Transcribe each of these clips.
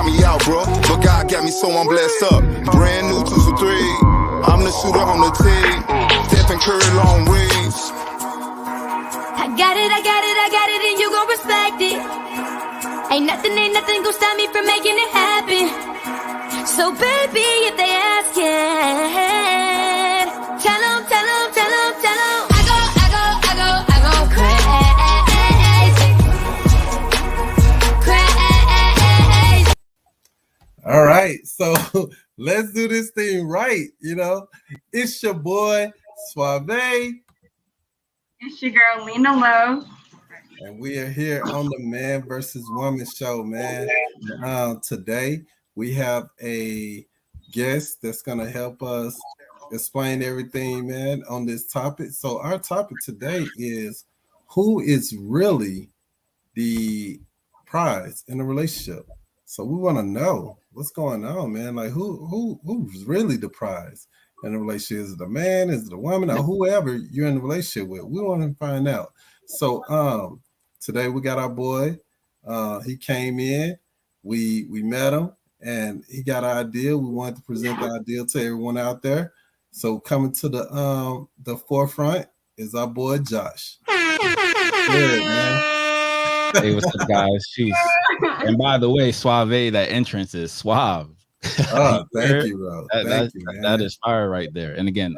count me out, bro. But God got me, so I'm blessed up. Brand new 2 for 3. I'm the shooter on the team. Stephen Curry, long range. I got it, and you gon' respect it. Ain't nothing gon' stop me from making it happen. So baby, if they ask it, tell them. I go crazy. All right, so let's do this thing right. It's your boy Suave, It's your girl Lena Love, and we are here on the Man versus Woman show, man. Today we have a guest that's gonna help us explain everything, man, on this topic. So our topic today is who is really the prize in a relationship. So we want to know what's going on, man. Like who's really the prize in a relationship? Is it the man? Is it the woman? Or whoever you're in a relationship with? We want to find out. So today we got our boy. He came in. We met him, and he got our idea. We wanted to present the idea to everyone out there. So coming to the forefront is our boy Josh. Good, man. Hey, what's up, guys? Jeez. And by the way, Suave, that entrance is suave. Oh, thank you, bro. That is fire right there. And again,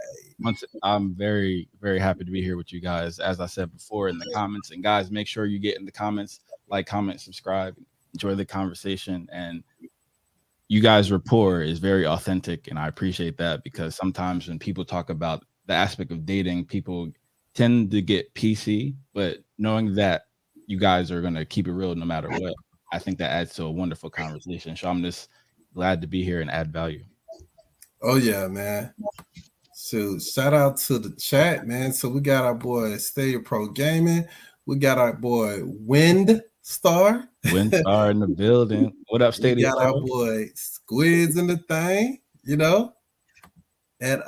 I'm very, very happy to be here with you guys. As I said before in the comments, and guys, make sure you get in the comments, like, comment, subscribe, enjoy the conversation. And you guys' rapport is very authentic, and I appreciate that, because sometimes when people talk about the aspect of dating, people tend to get PC, but knowing that you guys are going to keep it real no matter what, I think that adds to a wonderful conversation. So I'm just glad to be here and add value. Oh yeah, man. So shout out to the chat, man. So we got our boy Stadia Pro Gaming. We got our boy Windstar in the building. What up, Stadia? We got our boy Squids in the thing, And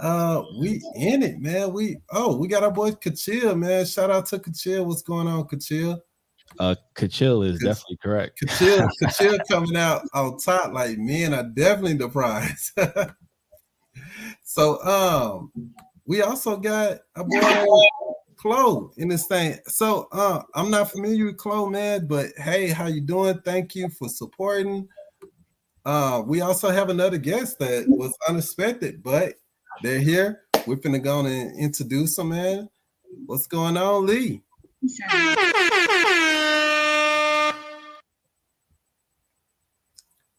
we in it, man. We got our boy Kachil, man. Shout out to Kachil. What's going on, Kachil? Kachil is definitely correct. Kachil coming out on top, like, men are definitely the prize. So we also got a boy Chloe in this thing. So I'm not familiar with Chloe, man, but hey, how you doing? Thank you for supporting. We also have another guest that was unexpected, but they're here. We're finna go and introduce them, man. What's going on, Lee?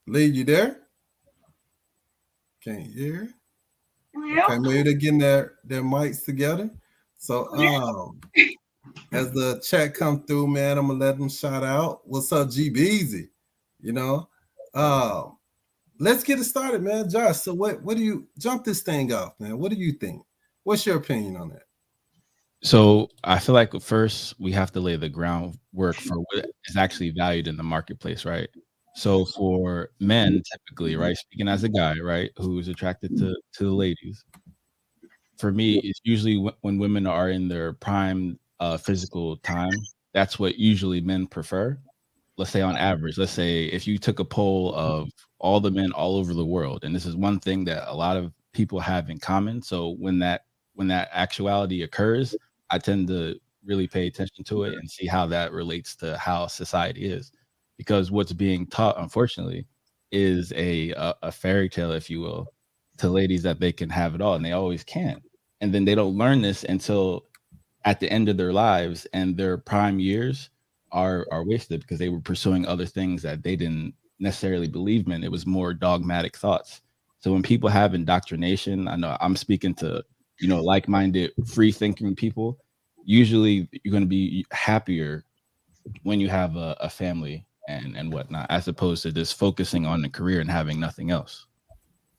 Lee, you there? Can't hear. Okay, maybe they're getting their mics together. So as the chat come through, man, I'm gonna let them shout out. What's up, G Beezy? Let's get it started, man. Josh, so what do you jump this thing off, man? What do you think? What's your opinion on that? So I feel like first we have to lay the groundwork for what is actually valued in the marketplace, right? So for men, typically, right, speaking as a guy, right, who's attracted to the ladies, for me, it's usually when women are in their prime physical time. That's what usually men prefer. Let's say on average, let's say if you took a poll of all the men all over the world, and this is one thing that a lot of people have in common. So when that actuality occurs, I tend to really pay attention to it and see how that relates to how society is. Because what's being taught, unfortunately, is a fairy tale, if you will, to ladies that they can have it all, and they always can. And then they don't learn this until at the end of their lives, and their prime years are wasted because they were pursuing other things that they didn't necessarily believe in. It was more dogmatic thoughts. So when people have indoctrination, I know I'm speaking to, like-minded, free-thinking people, usually you're going to be happier when you have a family and whatnot, as opposed to just focusing on the career and having nothing else.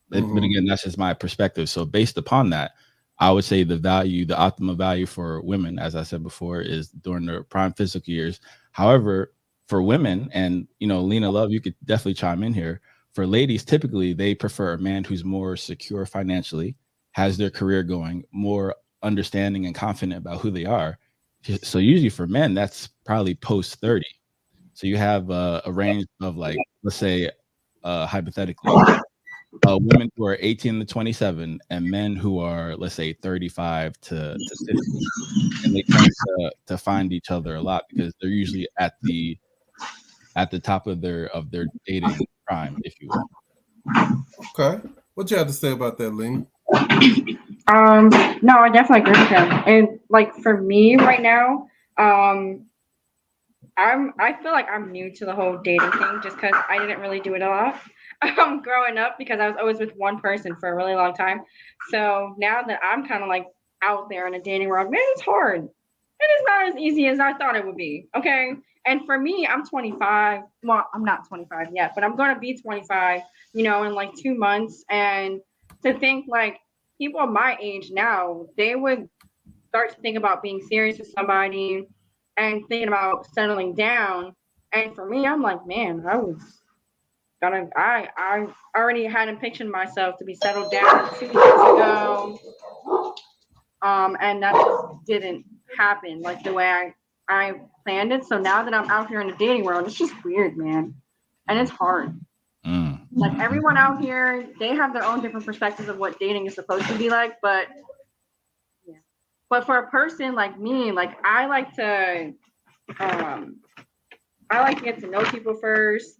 But again, that's just my perspective. So based upon that, I would say the optimal value for women, as I said before, is during their prime physical years. However, for women, and Lena Love, you could definitely chime in here. For ladies, typically they prefer a man who's more secure financially, has their career going, more understanding and confident about who they are. So usually for men, that's probably post 30. So you have a range of, like, let's say hypothetically, women who are 18 to 27 and men who are, let's say, 35 to 50, and they tend to find each other a lot because they're usually at the top of their dating prime, if you will. Okay. What you have to say about that, Lena? No, I definitely agree with him. And like for me right now, I feel like I'm new to the whole dating thing just because I didn't really do it a lot growing up because I was always with one person for a really long time. So now that I'm kind of like out there in the dating world, man, it's hard. It is not as easy as I thought it would be. Okay. And for me, I'm 25. Well, I'm not 25 yet, but I'm going to be 25, in like 2 months. And to think like people my age now, they would start to think about being serious with somebody and thinking about settling down. And for me, I'm like, man, I already had envisioned myself to be settled down 2 years ago. And that just didn't happen like the way I planned it. So now that I'm out here in the dating world, it's just weird, man. And it's hard. Like everyone out here, they have their own different perspectives of what dating is supposed to be like. But yeah. But for a person like me, like I like to get to know people first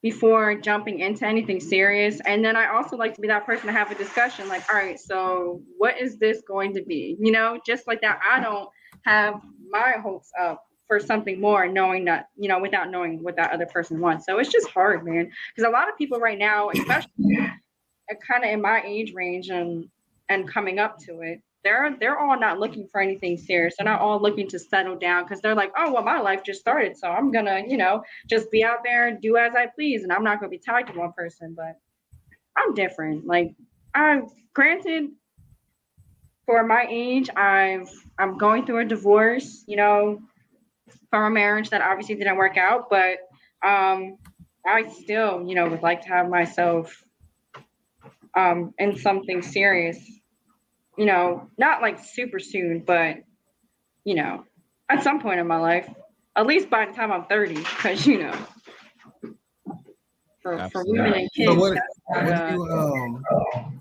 before jumping into anything serious. And then I also like to be that person to have a discussion like, all right, so what is this going to be? Just like that, I don't have my hopes up for something more, knowing that, without knowing what that other person wants. So it's just hard, man. Because a lot of people right now, especially kind of in my age range and coming up to it, they're all not looking for anything serious. They're not all looking to settle down because they're like, oh, well, my life just started. So I'm going to, just be out there and do as I please. And I'm not going to be tied to one person. But I'm different. Like, granted, for my age, I'm going through a divorce, from a marriage that obviously didn't work out. But I still, would like to have myself in something serious. Not like super soon, but, at some point in my life, at least by the time I'm 30, because, for women and kids.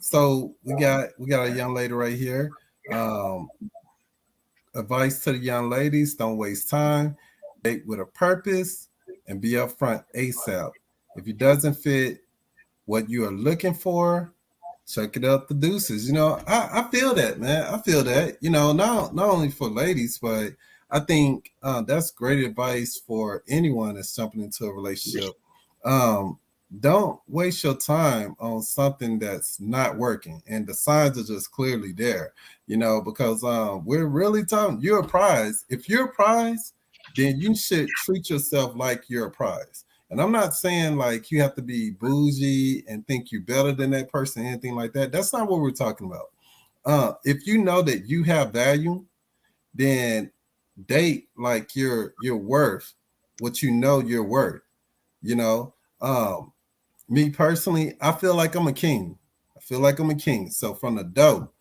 So we got a young lady right here. Advice to the young ladies: don't waste time, date with a purpose, and be upfront ASAP. If it doesn't fit what you are looking for, check it out the deuces. I feel that, man. I feel that, not only for ladies, but I think that's great advice for anyone that's jumping into a relationship. Don't waste your time on something that's not working, and the signs are just clearly there, because we're really talking, you're a prize. If you're a prize, then you should treat yourself like you're a prize. And I'm not saying like you have to be bougie and think you're better than that person, anything like that. That's not what we're talking about. If you know that you have value, then date like you're worth what you're worth. Me personally, I feel like I'm a king. So from the dope,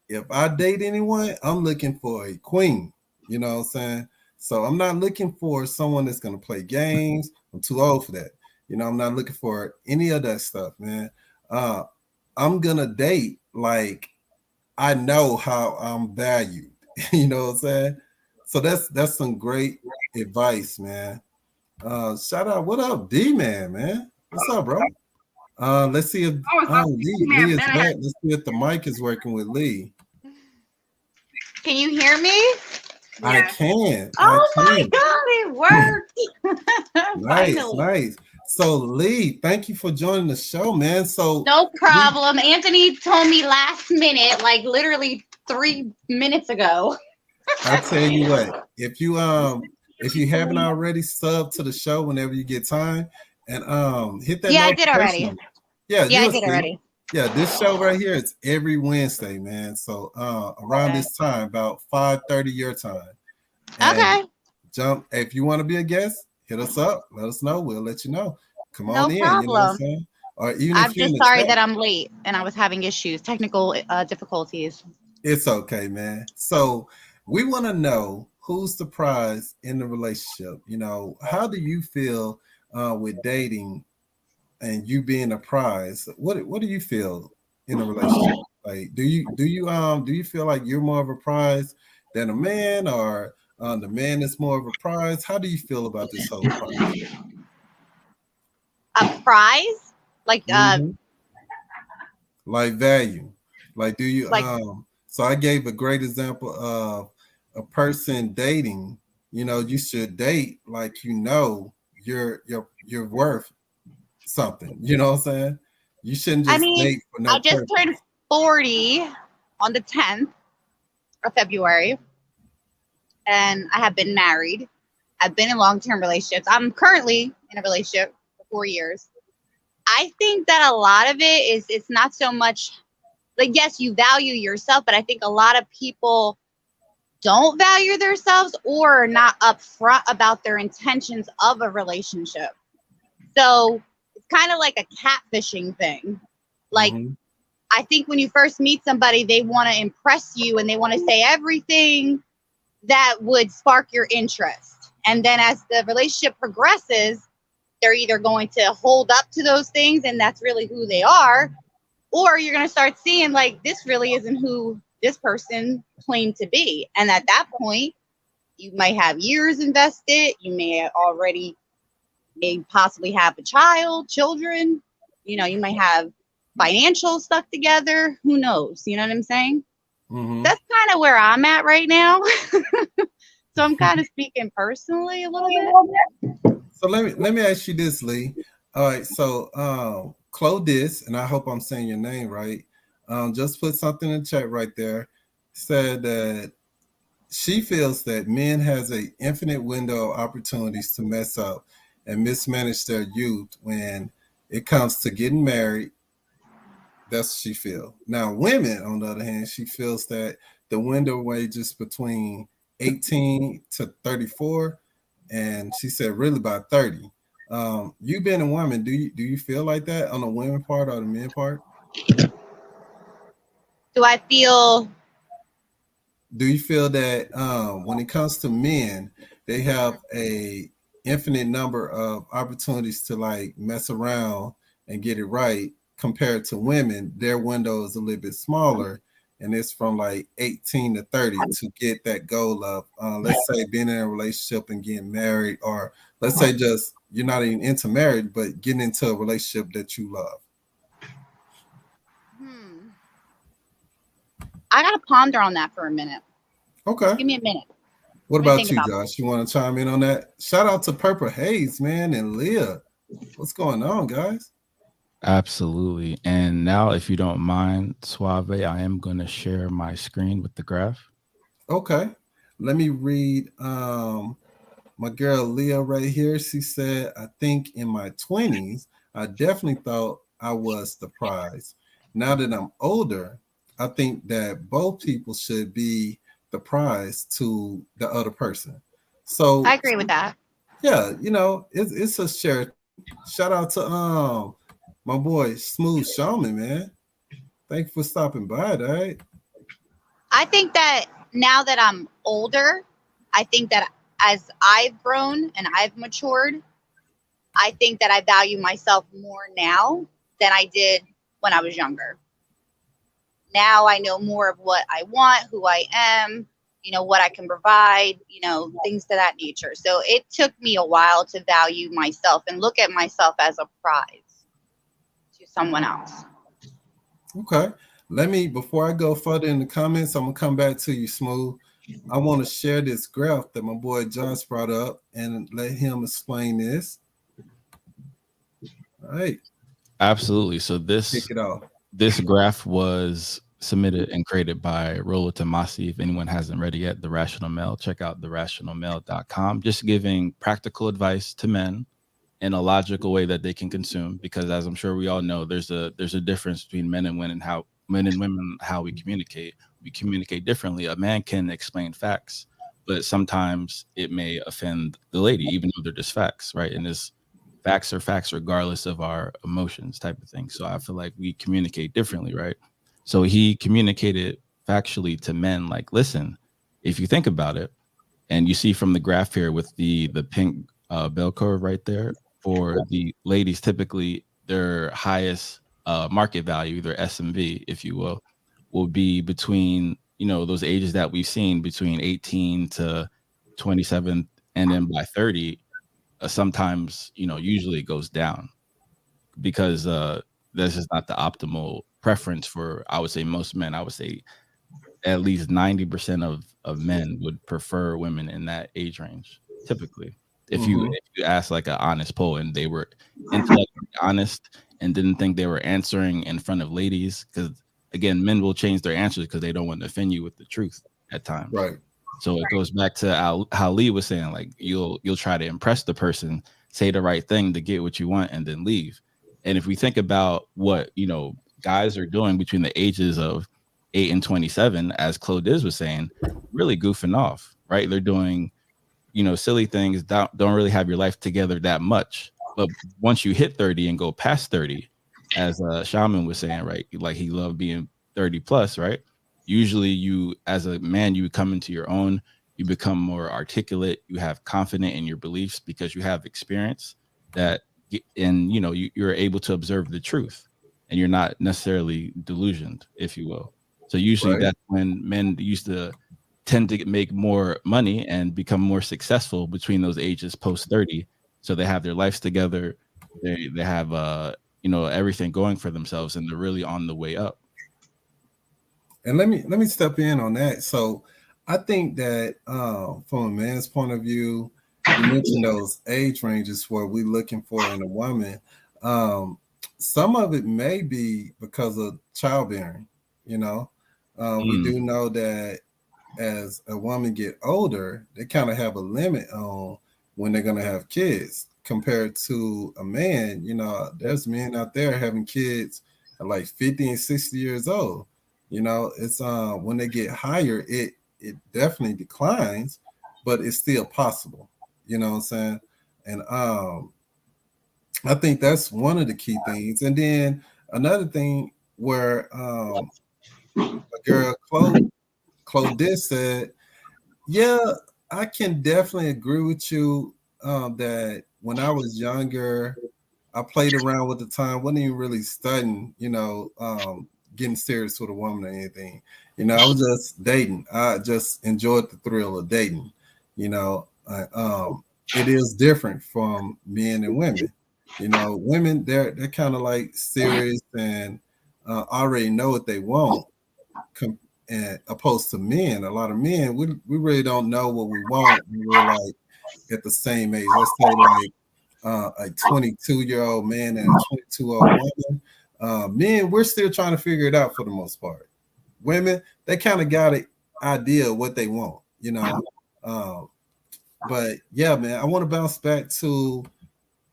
if I date anyone, I'm looking for a queen. You know what I'm saying? So I'm not looking for someone that's going to play games. I'm too old for that. I'm not looking for any of that stuff, man. I'm going to date like I know how I'm valued. You know what I'm saying? So that's some great advice, man. Shout out. What up, D-Man, man? What's up, bro? Let's see if Lee is back. Let's see if the mic is working with Lee. Can you hear me? I can. My God, it worked. Nice. So Lee, thank you for joining the show, man. So no problem. Anthony told me last minute, like literally 3 minutes ago. I tell you what, if you haven't already, sub to the show whenever you get time, and hit that. Yeah, I did already. Yeah, I did already. Yeah, this show right here is every Wednesday, man. So around this time, about 5:30 your time. And okay. Jump. If you want to be a guest, hit us up. Let us know. We'll let you know. Come on in. Problem. You know what I'm saying? Or even I'm just sorry that I'm late and I was having issues, technical difficulties. It's okay, man. So we want to know who's the prize in the relationship. How do you feel with dating and you being a prize, what do you feel in a relationship? Like, do you feel like you're more of a prize than a man, or the man is more of a prize? How do you feel about this whole prize? A prize? Like Mhm. Like value. Like, do you like so I gave a great example of a person dating. You know, you should date like you're worth something. You know what I'm saying? You shouldn't I just mean, date for no I just purpose. turned 40 on the 10th of February, and I have been married. I've been in long-term relationships. I'm currently in a relationship for 4 years. I think that a lot of it is it's not so much like, yes, you value yourself, but I think a lot of people don't value themselves or are not upfront about their intentions of a relationship. So it's kind of like a catfishing thing. Like, Mhm. I think when you first meet somebody, they want to impress you and they want to say everything that would spark your interest. And then as the relationship progresses, they're either going to hold up to those things and that's really who they are, or you're going to start seeing like this really isn't who this person claimed to be. And at that point, you might have years invested. You may possibly have a children. You know, you might have financial stuff together. Who knows? You know what I'm saying? Mhm. That's kind of where I'm at right now. So I'm kind of speaking personally a little bit. So let me ask you this, Lee. All right, so Claudius, and I hope I'm saying your name right. Just put something in the chat right there. Said that she feels that men has a infinite window of opportunities to mess up and mismanage their youth when it comes to getting married. That's what she feels. Now, women, on the other hand, she feels that the window ranges between 18 to 34, and she said really by 30. You being a woman, do you feel like that on the women part or the men part? Do I feel Do you feel that when it comes to men, they have a infinite number of opportunities to like mess around and get it right compared to women? Their window is a little bit smaller, and it's from like 18 to 30 to get that goal of let's say being in a relationship and getting married, or let's say just you're not even into marriage but getting into a relationship that you love. I gotta ponder on that for a minute. Okay. Give me a minute. What Let me about think you, about Josh? You want to chime in on that? Shout out to Purple Haze, man, and Leah. What's going on, guys? Absolutely. And now, if you don't mind, Suave, I am going to share my screen with the graph. Okay. Let me read my girl Leah right here. She said, I think in my 20s, I definitely thought I was the prize. Now that I'm older, I think that both people should be the prize to the other person. So I agree with that. yeah, you know, it's a share. Shout out to my boy Smooth Shaman, man. Thank you for stopping by, right? I think that now that I'm older, I think that as I've grown and I've matured, I think that I value myself more now than I did when I was younger. Now I know more of what I want, who I am, you know, what I can provide, you know, things to that nature. So it took me a while to value myself and look at myself as a prize to someone else. Okay. Before I go further in the comments, I'm gonna come back to you, Smooth. I want to share this graph that my boy Josh brought up and let him explain this. All right. Absolutely. So Kick it off. this graph was submitted and created by Rollo Tomasi. If anyone hasn't read it yet, The Rational Male, check out therationalmale.com. Just giving practical advice to men in a logical way that they can consume, because as I'm sure we all know, there's a difference between men and women, how we communicate. We communicate differently. A man can explain facts, but sometimes it may offend the lady, even though they're just facts, right? And this facts are facts regardless of our emotions, type of thing. So I feel like we communicate differently, right? So he communicated factually to men, like, listen, if you think about it, and you see from the graph here with the pink bell curve right there, for the ladies, typically their highest market value, their SMV, if you will be between, you know, those ages that we've seen between 18 to 27, and then by 30, sometimes, you know, usually it goes down because this is not the optimal preference for, I would say, most men. I would say at least 90% of men would prefer women in that age range, typically. If you ask like an honest poll and they were intellectually honest and didn't think they were answering in front of ladies, because again, men will change their answers because they don't want to offend you with the truth at times. Right. So it goes back to how Lee was saying, like you'll try to impress the person, say the right thing to get what you want, and then leave. And if we think about what, you know, guys are doing between the ages of 8 and 27, as Claudiz was saying, really goofing off, right? They're doing, you know, silly things, don't really have your life together that much. But once you hit 30 and go past 30, as Shaman was saying, right? Like he loved being 30 plus, right? Usually you, as a man, you come into your own, you become more articulate, you have confidence in your beliefs because you have experience that, and you know, you're able to observe the truth and you're not necessarily delusioned, if you will. So usually that's when men used to tend to make more money and become more successful between those ages post 30. So they have their lives together. They have, you know, everything going for themselves and they're really on the way up. And let me step in on that. So I think that from a man's point of view, you mentioned those age ranges where we're looking for in a woman. Some of it may be because of childbearing, you know. We do know that as a woman get older, they kind of have a limit on when they're going to have kids compared to a man. You know, there's men out there having kids at like 50 and 60 years old. You know, it's when they get higher, it definitely declines, but it's still possible. You know what I'm saying? And I think that's one of the key things. And then another thing where a girl Claudice said, yeah, I can definitely agree with you that when I was younger, I played around with the time, wasn't even really studying, you know, getting serious with a woman or anything. You know, I was just dating. I just enjoyed the thrill of dating. You know, it is different from men and women. You know, women, they're kind of like serious and already know what they want. And opposed to men, a lot of men, we really don't know what we want when we're like at the same age. Let's say like a 22-year-old man and a 22-year-old woman. Men, we're still trying to figure it out for the most part. Women, they kind of got an idea of what they want, you know. But yeah, man, I want to bounce back to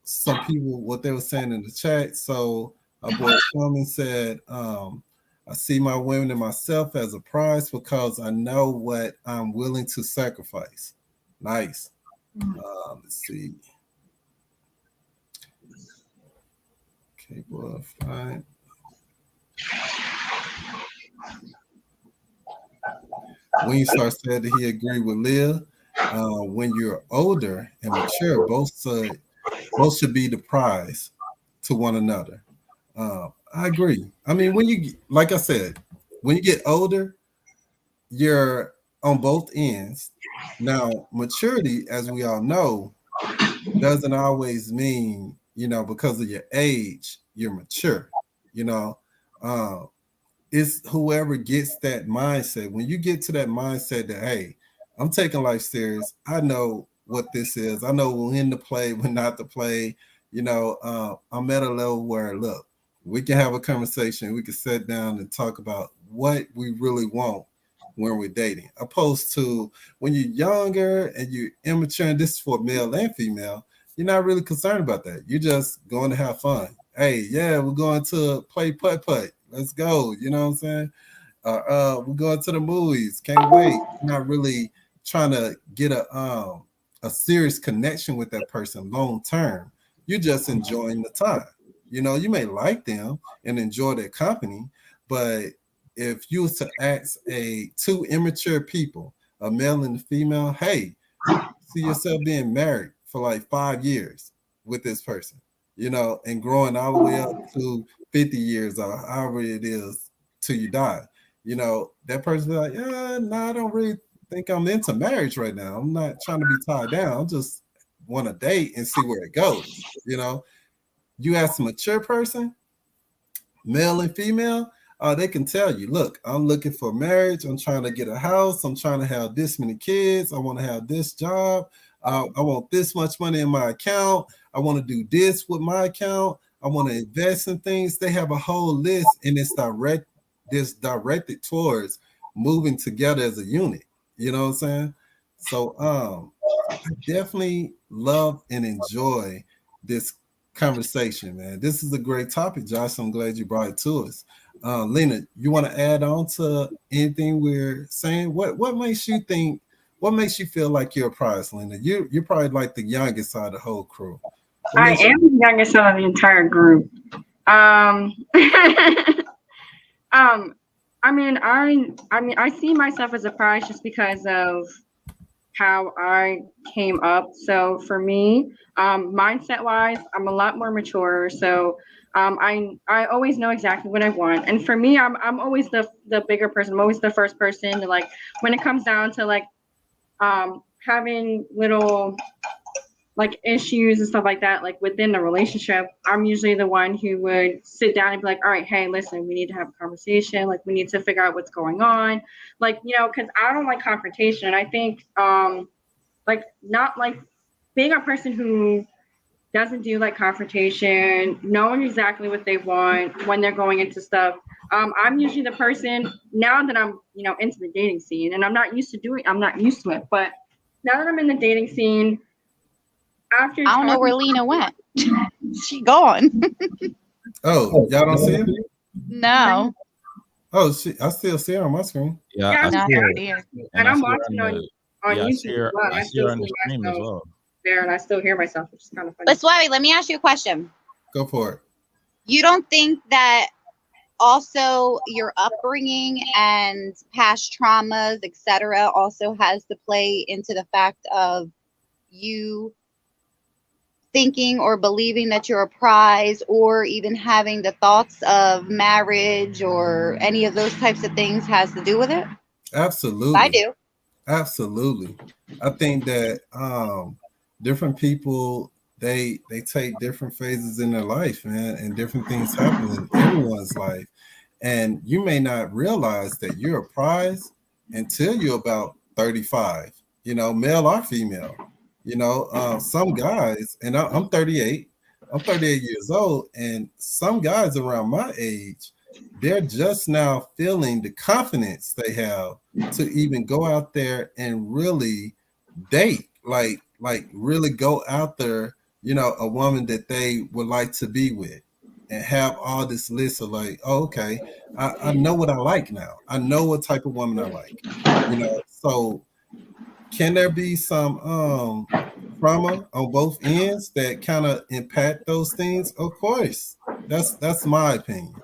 some people, what they were saying in the chat. So our boy Sherman said, I see my women and myself as a prize because I know what I'm willing to sacrifice. Nice. Let's see. Okay, well, fine. Weenstar said that he agreed with Leah. When you're older and mature, both should be the prize to one another. I agree. I mean, when you, like I said, when you get older, you're on both ends. Now, maturity, as we all know, doesn't always mean, you know, because of your age, you're mature. You know, it's whoever gets that mindset. When you get to that mindset that, hey, I'm taking life serious. I know what this is. I know when to play, when not to play. You know, I'm at a level where, look, we can have a conversation. We can sit down and talk about what we really want when we're dating, opposed to when you're younger and you're immature, and this is for male and female, you're not really concerned about that. You're just going to have fun. Hey, yeah, we're going to play putt-putt. Let's go. You know what I'm saying? We're going to the movies. Can't wait. You're not really trying to get a serious connection with that person long term. You're just enjoying the time. You know, you may like them and enjoy their company, but if you was to ask two immature people, a male and a female, hey, see yourself being married for like 5 years with this person. you know, and growing all the way up to 50 years or however it is till you die. You know, that person be like, yeah, no, I don't really think I'm into marriage right now. I'm not trying to be tied down. I just want to date and see where it goes. You know, you ask a mature person, male and female, they can tell you, look, I'm looking for marriage. I'm trying to get a house. I'm trying to have this many kids. I want to have this job. I want this much money in my account. I want to do this with my account. I want to invest in things. They have a whole list, and it's directed towards moving together as a unit. You know what I'm saying? So I definitely love and enjoy this conversation, man. This is a great topic, Josh. I'm glad you brought it to us. Lena, you want to add on to anything we're saying? What makes you think? What makes you feel like you're a prize, Lena? You're probably like the youngest out of the whole crew. I am the youngest out of the entire group. I mean, I see myself as a prize just because of how I came up. So for me, mindset wise, I'm a lot more mature. So I always know exactly what I want. And for me, I'm always the bigger person. I'm always the first person to, like, when it comes down to like having little like issues and stuff like that, like within the relationship, I'm usually the one who would sit down and be like, all right, hey, listen, we need to have a conversation. Like, we need to figure out what's going on. Like, you know, because I don't like confrontation. And I think like not like being a person who doesn't do like confrontation, knowing exactly what they want when they're going into stuff. I'm usually the person now that I'm, you know, into the dating scene, and I'm not used to it. But now that I'm in the dating scene, after I don't know where Lena went. She gone. Oh, y'all don't see it? No. Oh, I still see her on my screen. Yeah, Yeah, I Not see her. there. and I I'm see her watching on I YouTube see her, as well. I see her on the stream as myself well. there, and I still hear myself, which is kind of funny. But Swabby, let me ask you a question. Go for it. You don't think that also your upbringing and past traumas, etc., also has to play into the fact of you thinking or believing that you're a prize, or even having the thoughts of marriage or any of those types of things has to do with it? Absolutely. I do. Absolutely. I think that different people they take different phases in their life, man, and different things happen in everyone's life. And you may not realize that you're a prize until you're about 35, you know, male or female. You know, some guys, and I'm 38, I'm 38 years old, and some guys around my age, they're just now feeling the confidence they have to even go out there and really date, like really go out there, you know, a woman that they would like to be with, and have all this list of like, oh, okay, I know what I like now. I know what type of woman I like, you know. So can there be some trauma on both ends that kind of impact those things? Of course. That's my opinion.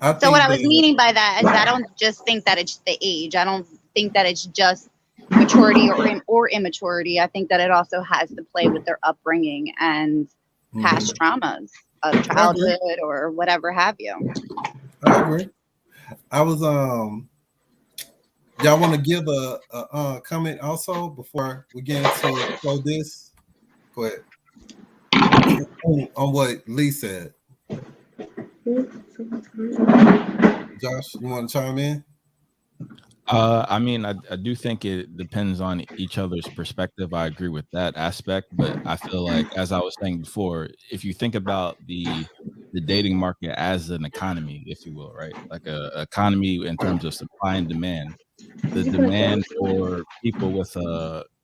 So what I was meaning by that is I don't just think that it's the age. I don't think that it's just maturity or immaturity. I think that it also has to play with their upbringing and past traumas of childhood or whatever have you. I agree. I was y'all want to give a comment also before we get into this? Go ahead. On what Lee said. Josh, you want to chime in? I mean, I do think it depends on each other's perspective. I agree with that aspect, but I feel like, as I was saying before, if you think about the dating market as an economy, if you will, right? Like a economy in terms of supply and demand. The demand for people with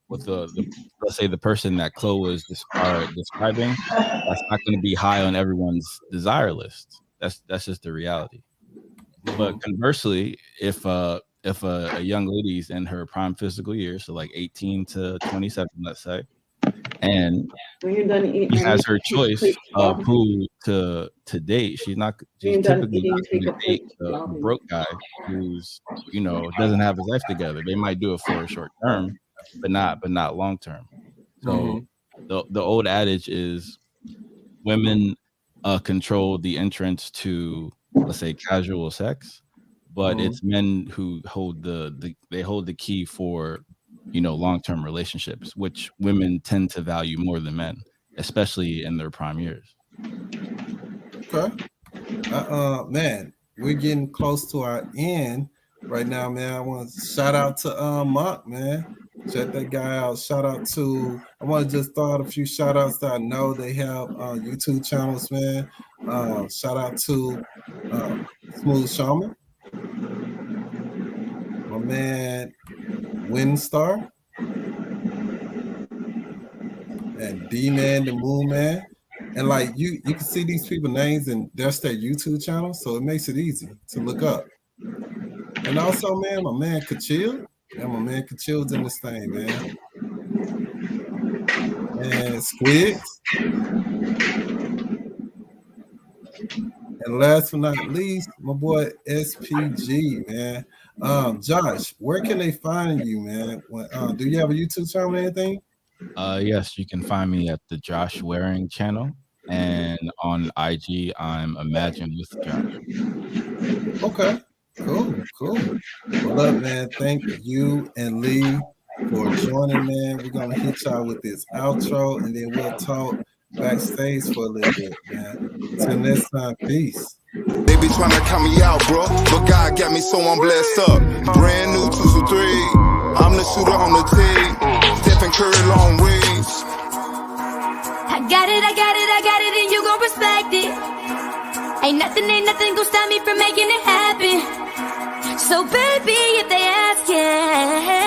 let's say the person that Chloe was describing, that's not going to be high on everyone's desire list. That's just the reality. But conversely, if a young lady's in her prime physical years, so like 18 to 27, let's say, and she has her choice of who to date, she's typically not going to date a broke guy who's, you know, doesn't have his life together. They might do it for a short term, but not long term. So the old adage is women control the entrance to, let's say, casual sex, but it's men who hold they hold the key for, long-term relationships, which women tend to value more than men, especially in their prime years. Okay. Man, we're getting close to our end right now, man. I want to shout out to Monk, man. Check that guy out. Shout out to, I want to just throw out a few shout outs that I know they have YouTube channels, man. Shout out to Smooth Shaman, my man Windstar, and D-Man the Moon Man. And like you can see these people's names and that's their YouTube channel, so it makes it easy to look up. And also, man, my man Kachil. Yeah, my man Kachil's in this thing, man. And Squids. And last but not least, my boy SPG, man. Josh, where can they find you, man? Do you have a YouTube channel or anything? Yes, you can find me at the Josh Waring channel, and on IG, I'm Imagine with Josh. Okay, cool. Well, look, man, thank you and Lee for joining, man. We're gonna hit y'all with this outro, and then we'll talk backstage for a little bit, man. Till next time, peace. They be trying to count me out, bro, but God got me so I'm blessed up. Brand new 223. I'm the shooter on the team. Stephen Curry long range. I got it, and you gon' respect it. Ain't nothing gonna stop me from making it happen. So baby, if they ask, yeah.